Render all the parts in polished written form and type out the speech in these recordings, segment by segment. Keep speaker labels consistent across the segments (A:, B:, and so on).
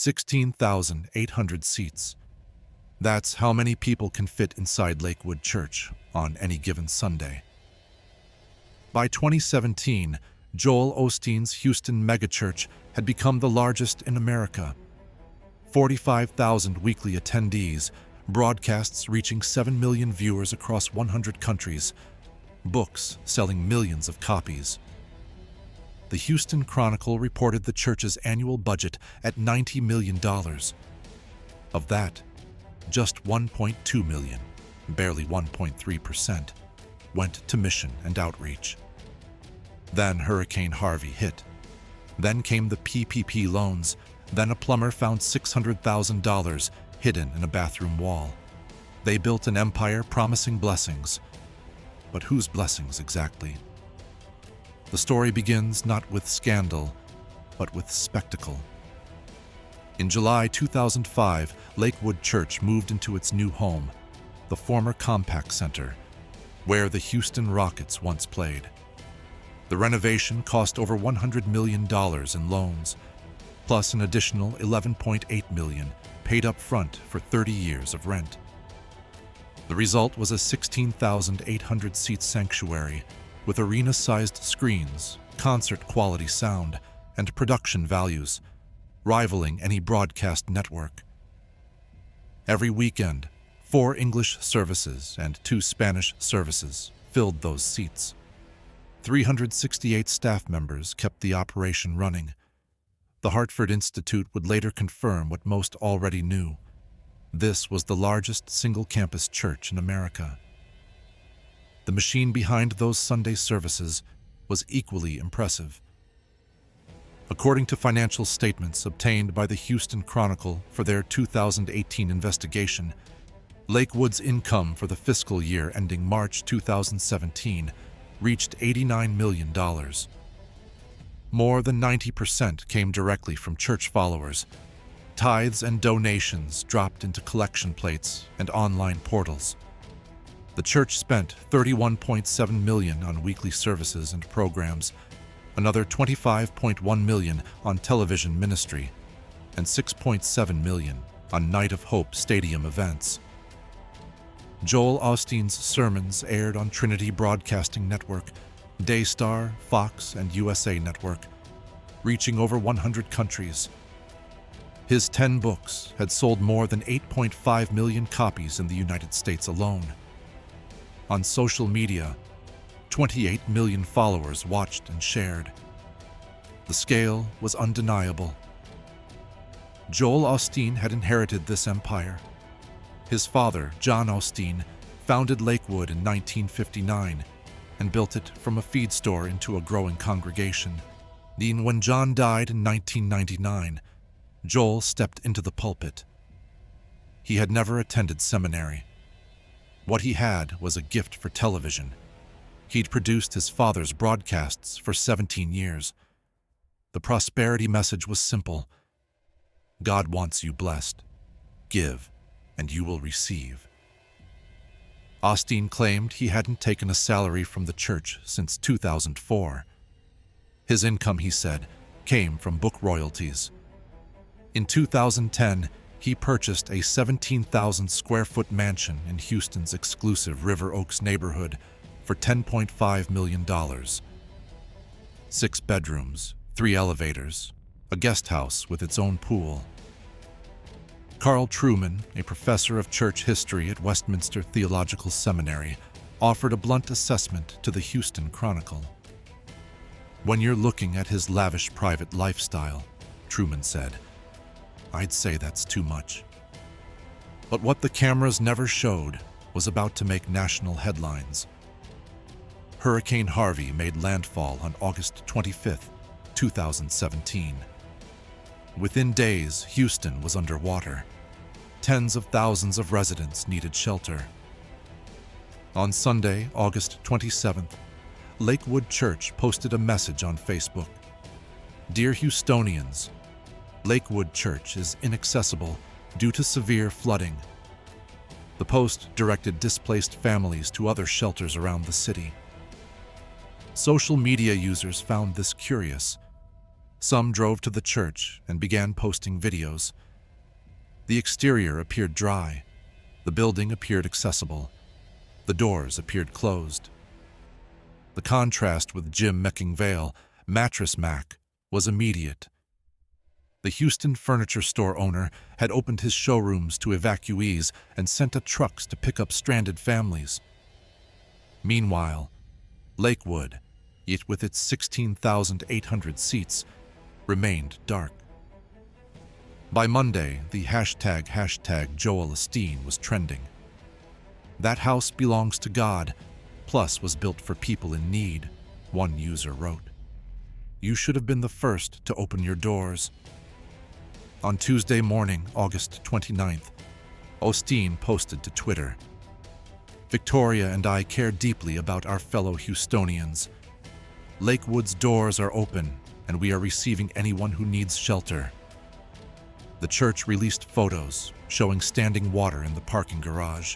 A: 16,800 seats. That's how many people can fit inside Lakewood Church on any given Sunday. By 2017, Joel Osteen's Houston megachurch had become the largest in America. 45,000 weekly attendees, broadcasts reaching 7 million viewers across 100 countries, books selling millions of copies. The Houston Chronicle reported the church's annual budget at $90 million. Of that, just $1.2 million, barely 1.3%, went to mission and outreach. Then Hurricane Harvey hit. Then came the PPP loans. Then a plumber found $600,000 hidden in a bathroom wall. They built an empire promising blessings. But whose blessings exactly? The story begins not with scandal, but with spectacle. In July 2005, Lakewood Church moved into its new home, the former Compaq Center, where the Houston Rockets once played. The renovation cost over $100 million in loans, plus an additional $11.8 million paid up front for 30 years of rent. The result was a 16,800-seat sanctuary with arena-sized screens, concert-quality sound, and production values, rivaling any broadcast network. Every weekend, 4 English services and 2 Spanish services filled those seats. 368 staff members kept the operation running. The Hartford Institute would later confirm what most already knew. This was the largest single-campus church in America. The machine behind those Sunday services was equally impressive. According to financial statements obtained by the Houston Chronicle for their 2018 investigation, Lakewood's income for the fiscal year ending March 2017 reached $89 million. More than 90% came directly from church followers. Tithes and donations dropped into collection plates and online portals. The church spent $31.7 million on weekly services and programs, another $25.1 million on television ministry, and $6.7 million on Night of Hope stadium events. Joel Osteen's sermons aired on Trinity Broadcasting Network, Daystar, Fox, and USA Network, reaching over 100 countries. His 10 books had sold more than 8.5 million copies in the United States alone. On social media, 28 million followers watched and shared. The scale was undeniable. Joel Osteen had inherited this empire. His father, John Osteen, founded Lakewood in 1959 and built it from a feed store into a growing congregation. Then, when John died in 1999, Joel stepped into the pulpit. He had never attended seminary. What he had was a gift for television. He'd produced his father's broadcasts for 17 years. The prosperity message was simple. God wants you blessed. Give, and you will receive. Osteen claimed he hadn't taken a salary from the church since 2004. His income, he said, came from book royalties. In 2010, he purchased a 17,000-square-foot mansion in Houston's exclusive River Oaks neighborhood for $10.5 million. 6 bedrooms, 3 elevators, a guest house with its own pool. Carl Truman, a professor of church history at Westminster Theological Seminary, offered a blunt assessment to the Houston Chronicle. "When you're looking at his lavish private lifestyle," Truman said, "I'd say that's too much." But what the cameras never showed was about to make national headlines. Hurricane Harvey made landfall on August 25, 2017. Within days, Houston was underwater. Tens of thousands of residents needed shelter. On Sunday, August 27th, Lakewood Church posted a message on Facebook. "Dear Houstonians, Lakewood Church is inaccessible due to severe flooding." The post directed displaced families to other shelters around the city. Social media users found this curious. Some drove to the church and began posting videos. The exterior appeared dry. The building appeared accessible. The doors appeared closed. The contrast with Jim McIngvale, Mattress Mac, was immediate. The Houston furniture store owner had opened his showrooms to evacuees and sent up trucks to pick up stranded families. Meanwhile, Lakewood, yet with its 16,800 seats, remained dark. By Monday, the hashtag Joel Osteen was trending. That house belongs to God, plus was built for people in need, one user wrote. You should have been the first to open your doors. On Tuesday morning, August 29th, Osteen posted to Twitter, Victoria and I care deeply about our fellow Houstonians. Lakewood's doors are open, and we are receiving anyone who needs shelter. The church released photos showing standing water in the parking garage.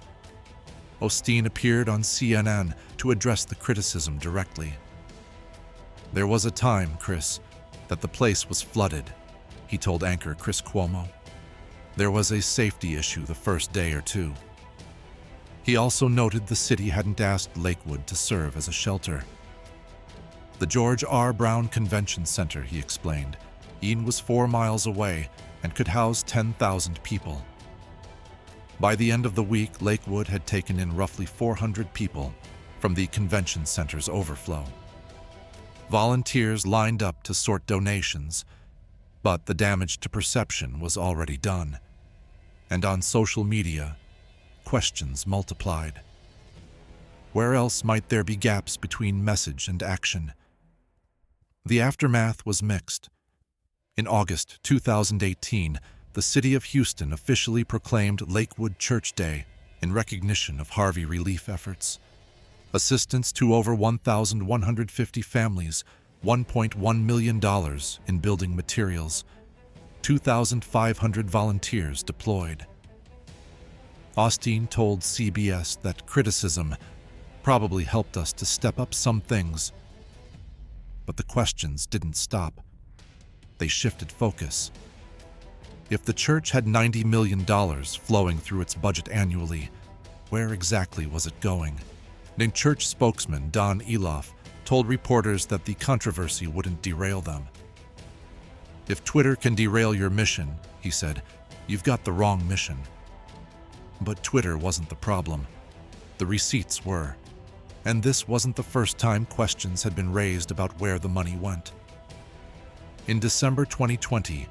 A: Osteen appeared on CNN to address the criticism directly. There was a time, Chris, that the place was flooded, he told anchor Chris Cuomo. There was a safety issue the first day or two. He also noted the city hadn't asked Lakewood to serve as a shelter. The George R. Brown Convention Center, he explained, was 4 miles away and could house 10,000 people. By the end of the week, Lakewood had taken in roughly 400 people from the convention center's overflow. Volunteers lined up to sort donations, but the damage to perception was already done. And on social media, questions multiplied. Where else might there be gaps between message and action? The aftermath was mixed. In August 2018, the city of Houston officially proclaimed Lakewood Church Day in recognition of Harvey relief efforts. Assistance to over 1,150 families, $1.1 million in building materials, 2,500 volunteers deployed. Osteen told CBS that criticism probably helped us to step up some things. But the questions didn't stop. They shifted focus. If the church had $90 million flowing through its budget annually, where exactly was it going? And church spokesman Don Eloff told reporters that the controversy wouldn't derail them. If Twitter can derail your mission, he said, you've got the wrong mission. But Twitter wasn't the problem. The receipts were. And this wasn't the first time questions had been raised about where the money went. In December 2020,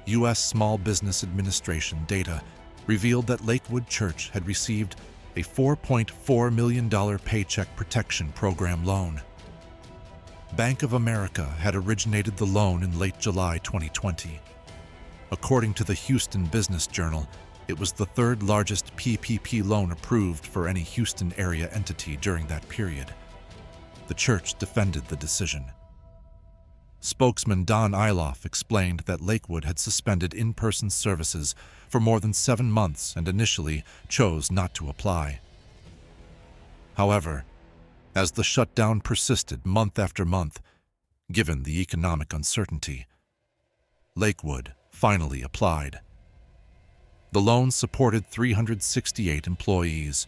A: U.S. Small Business Administration data revealed that Lakewood Church had received a $4.4 million Paycheck Protection Program loan. Bank of America had originated the loan in late July 2020. According to the Houston Business Journal, it was the third largest PPP loan approved for any Houston area entity during that period. The church defended the decision. Spokesman Don Eloff explained that Lakewood had suspended in-person services for more than 7 months and initially chose not to apply. However, as the shutdown persisted month after month, given the economic uncertainty, Lakewood finally applied. The loan supported 368 employees.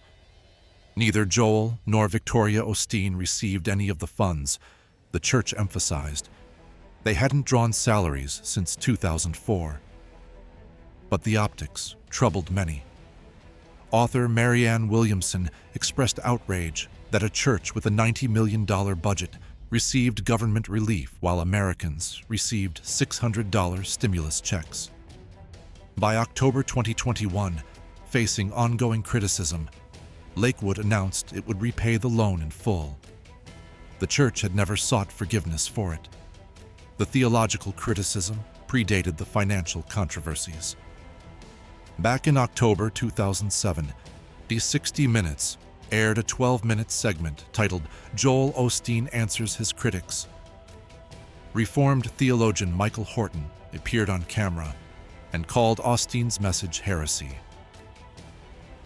A: Neither Joel nor Victoria Osteen received any of the funds, the church emphasized. They hadn't drawn salaries since 2004. But the optics troubled many. Author Marianne Williamson expressed outrage that a church with a $90 million budget received government relief while Americans received $600 stimulus checks. By October 2021, facing ongoing criticism, Lakewood announced it would repay the loan in full. The church had never sought forgiveness for it. The theological criticism predated the financial controversies. Back in October 2007, the 60 Minutes aired a 12-minute segment titled Joel Osteen Answers His Critics. Reformed theologian Michael Horton appeared on camera and called Osteen's message heresy.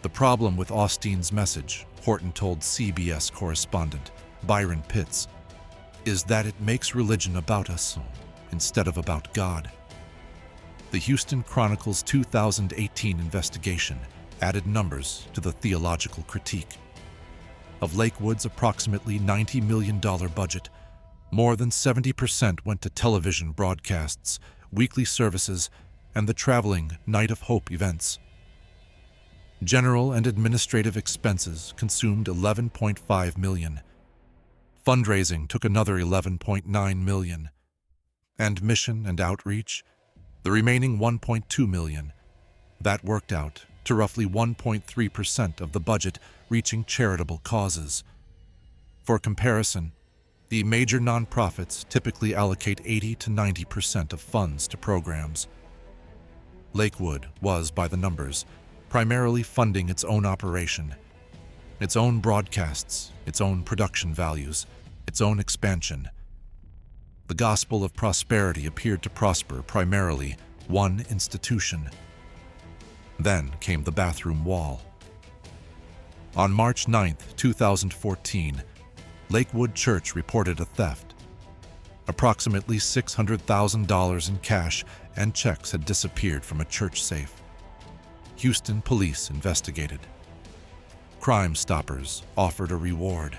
A: The problem with Osteen's message, Horton told CBS correspondent Byron Pitts, is that it makes religion about us. instead of about God. The Houston Chronicle's 2018 investigation added numbers to the theological critique. Of Lakewood's approximately $90 million budget, more than 70% went to television broadcasts, weekly services, and the traveling Night of Hope events. General and administrative expenses consumed $11.5 million. Fundraising took another $11.9 million. And mission and outreach, the remaining $1.2 million. That worked out to roughly 1.3% of the budget reaching charitable causes. For comparison, the major nonprofits typically allocate 80 to 90% of funds to programs. Lakewood was, by the numbers, primarily funding its own operation, its own broadcasts, its own production values, its own expansion. The gospel of prosperity appeared to prosper primarily one institution. Then came the bathroom wall. On March 9, 2014, Lakewood Church reported a theft. Approximately $600,000 in cash and checks had disappeared from a church safe. Houston police investigated. Crime Stoppers offered a reward.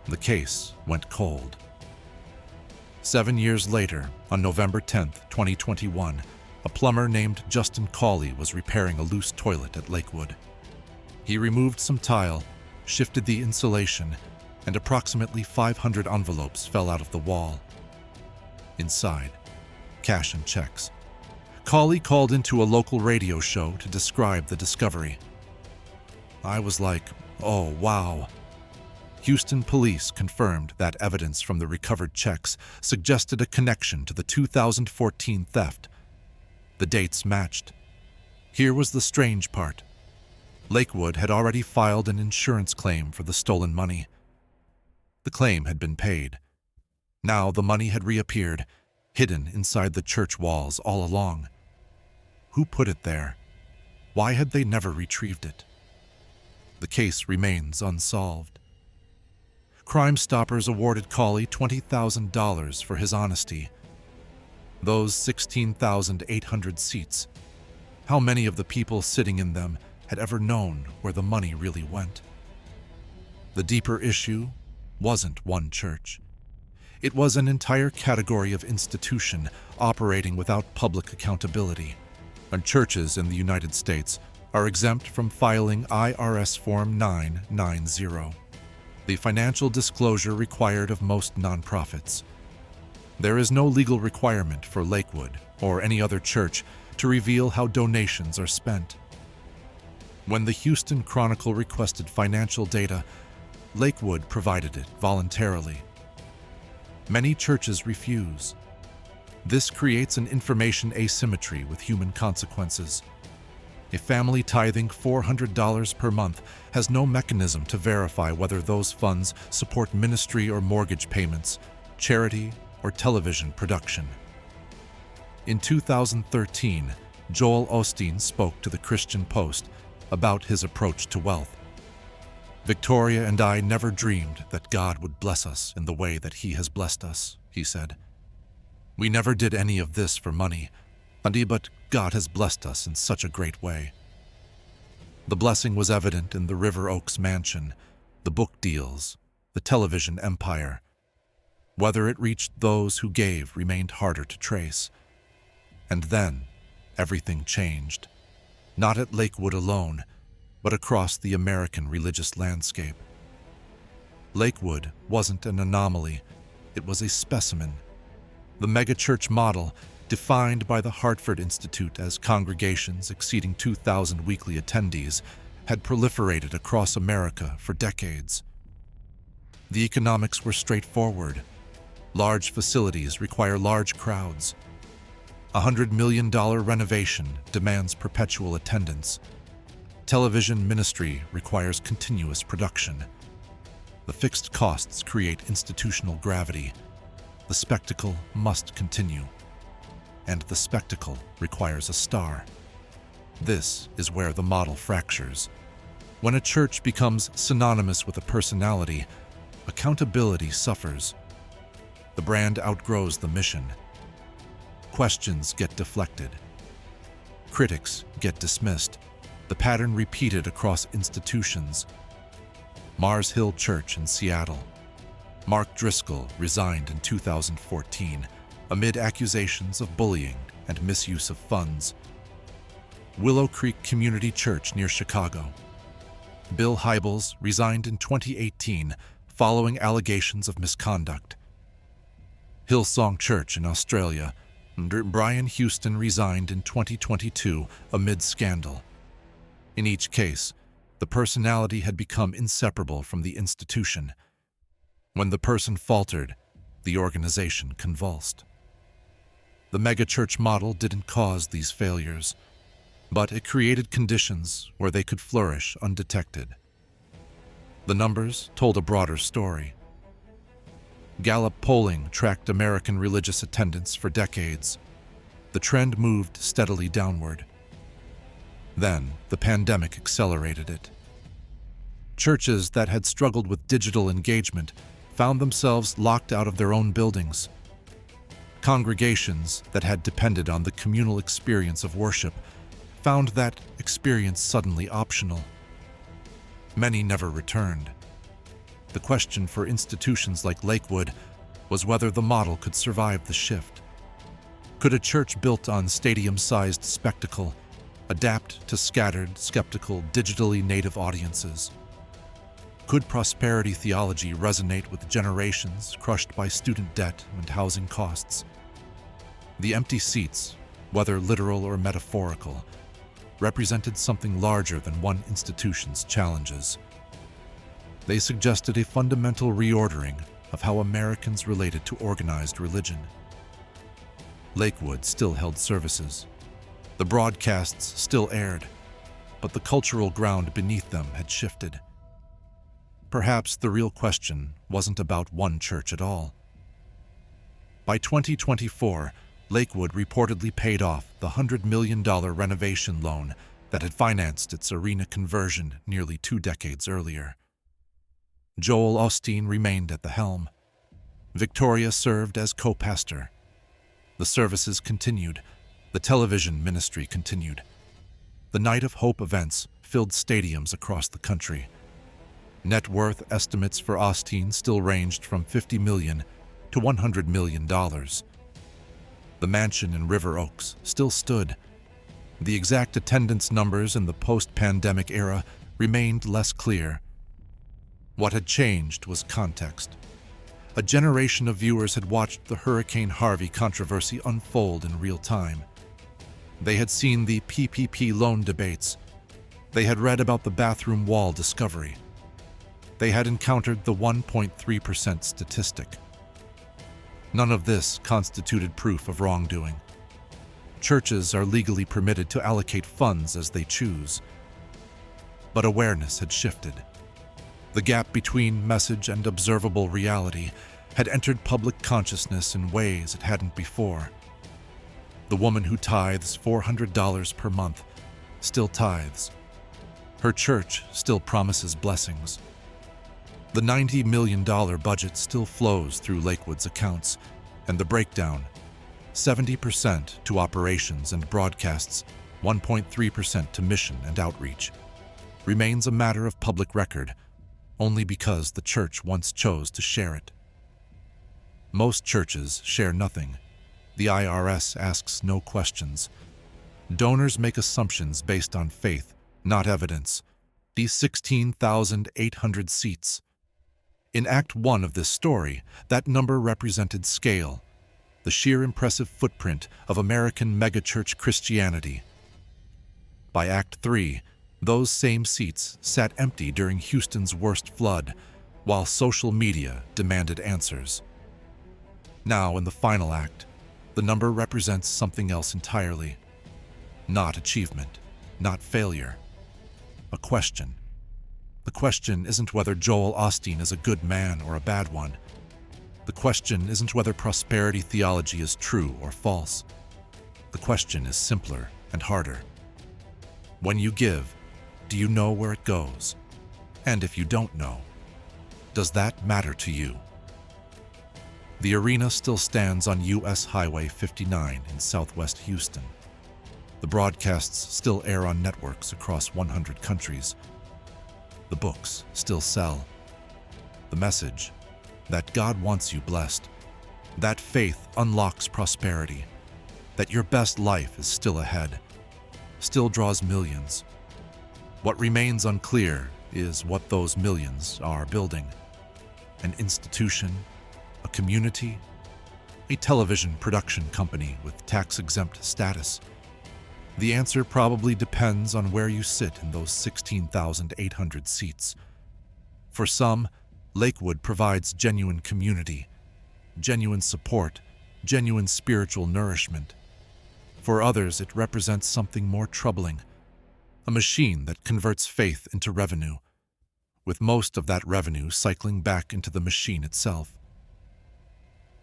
A: The case went cold. 7 years later, on November 10, 2021, a plumber named Justin Cawley was repairing a loose toilet at Lakewood. He removed some tile, shifted the insulation, and approximately 500 envelopes fell out of the wall. Inside, cash and checks. Cawley called into a local radio show to describe the discovery. I was like, oh wow. Houston police confirmed that evidence from the recovered checks suggested a connection to the 2014 theft. The dates matched. Here was the strange part. Lakewood had already filed an insurance claim for the stolen money. The claim had been paid. Now the money had reappeared, hidden inside the church walls all along. Who put it there? Why had they never retrieved it? The case remains unsolved. Crime Stoppers awarded Cawley $20,000 for his honesty. Those 16,800 seats, how many of the people sitting in them had ever known where the money really went? The deeper issue wasn't one church. It was an entire category of institution operating without public accountability. And churches in the United States are exempt from filing IRS Form 990, the financial disclosure required of most nonprofits. There is no legal requirement for Lakewood or any other church to reveal how donations are spent. When the Houston Chronicle requested financial data, Lakewood provided it voluntarily. Many churches refuse. This creates an information asymmetry with human consequences. A family tithing $400 per month has no mechanism to verify whether those funds support ministry or mortgage payments, charity, or television production. In 2013, Joel Osteen spoke to the Christian Post about his approach to wealth. Victoria and I never dreamed that God would bless us in the way that He has blessed us, he said. We never did any of this for money, but God has blessed us in such a great way. The blessing was evident in the River Oaks mansion, the book deals, the television empire. Whether it reached those who gave remained harder to trace. And then, everything changed. Not at Lakewood alone, but across the American religious landscape. Lakewood wasn't an anomaly, it was a specimen. The megachurch model, defined by the Hartford Institute as congregations exceeding 2,000 weekly attendees, had proliferated across America for decades. The economics were straightforward. Large facilities require large crowds. A $100 million renovation demands perpetual attendance. Television ministry requires continuous production. The fixed costs create institutional gravity. The spectacle must continue. And the spectacle requires a star. This is where the model fractures. When a church becomes synonymous with a personality, accountability suffers. the brand outgrows the mission. Questions get deflected. Critics get dismissed, the pattern repeated across institutions. Mars Hill Church in Seattle. Mark Driscoll resigned in 2014 amid accusations of bullying and misuse of funds. Willow Creek Community Church near Chicago. Bill Hybels resigned in 2018 following allegations of misconduct. Hillsong Church in Australia. Brian Houston resigned in 2022 amid scandal. In each case, the personality had become inseparable from the institution. When the person faltered, the organization convulsed. The megachurch model didn't cause these failures, but it created conditions where they could flourish undetected. The numbers told a broader story. Gallup polling tracked American religious attendance for decades. The trend moved steadily downward. Then, the pandemic accelerated it. Churches that had struggled with digital engagement found themselves locked out of their own buildings. Congregations that had depended on the communal experience of worship found that experience suddenly optional. Many never returned. The question for institutions like Lakewood was whether the model could survive the shift. Could a church built on stadium-sized spectacle adapt to scattered, skeptical, digitally native audiences? Could prosperity theology resonate with generations crushed by student debt and housing costs? The empty seats, whether literal or metaphorical, represented something larger than one institution's challenges. They suggested a fundamental reordering of how Americans related to organized religion. Lakewood still held services. The broadcasts still aired, but the cultural ground beneath them had shifted. Perhaps the real question wasn't about one church at all. By 2024, Lakewood reportedly paid off the $100 million renovation loan that had financed its arena conversion nearly 2 decades earlier. Joel Osteen remained at the helm. Victoria served as co-pastor. The services continued. The television ministry continued. The Night of Hope events filled stadiums across the country. Net worth estimates for Osteen still ranged from $50 million to $100 million. The mansion in River Oaks still stood. The exact attendance numbers in the post-pandemic era remained less clear. What had changed was context. A generation of viewers had watched the Hurricane Harvey controversy unfold in real time. They had seen the PPP loan debates. They had read about the bathroom wall discovery. They had encountered the 1.3% statistic. None of this constituted proof of wrongdoing. Churches are legally permitted to allocate funds as they choose. But awareness had shifted. The gap between message and observable reality had entered public consciousness in ways it hadn't before. The woman who tithes $400 per month still tithes. Her church still promises blessings. The $90 million budget still flows through Lakewood's accounts, and the breakdown, 70% to operations and broadcasts, 1.3% to mission and outreach, remains a matter of public record, only because the church once chose to share it. Most churches share nothing. The IRS asks no questions. Donors make assumptions based on faith, not evidence. These 16,800 seats. In Act 1 of this story, that number represented scale, the sheer impressive footprint of American megachurch Christianity. By Act 3, those same seats sat empty during Houston's worst flood, while social media demanded answers. Now, in the final act, the number represents something else entirely. Not achievement, not failure. A question. The question isn't whether Joel Osteen is a good man or a bad one. The question isn't whether prosperity theology is true or false. The question is simpler and harder. When you give, do you know where it goes? And if you don't know, does that matter to you? The arena still stands on U.S. Highway 59 in southwest Houston. The broadcasts still air on networks across 100 countries. The books still sell. The message that God wants you blessed, that faith unlocks prosperity, that your best life is still ahead, still draws millions. What remains unclear is what those millions are building. An institution, a community, a television production company with tax-exempt status. The answer probably depends on where you sit in those 16,800 seats. For some, Lakewood provides genuine community, genuine support, genuine spiritual nourishment. For others, it represents something more troubling, a machine that converts faith into revenue, with most of that revenue cycling back into the machine itself.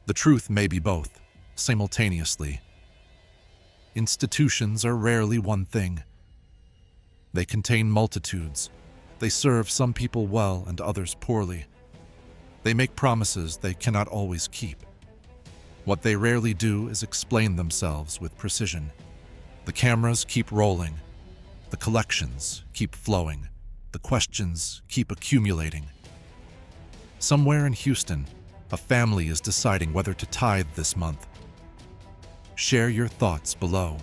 A: The truth may be both, simultaneously. Institutions are rarely one thing. They contain multitudes. They serve some people well and others poorly. They make promises they cannot always keep. What they rarely do is explain themselves with precision. The cameras keep rolling. The collections keep flowing. The questions keep accumulating. Somewhere in Houston, a family is deciding whether to tithe this month. Share your thoughts below.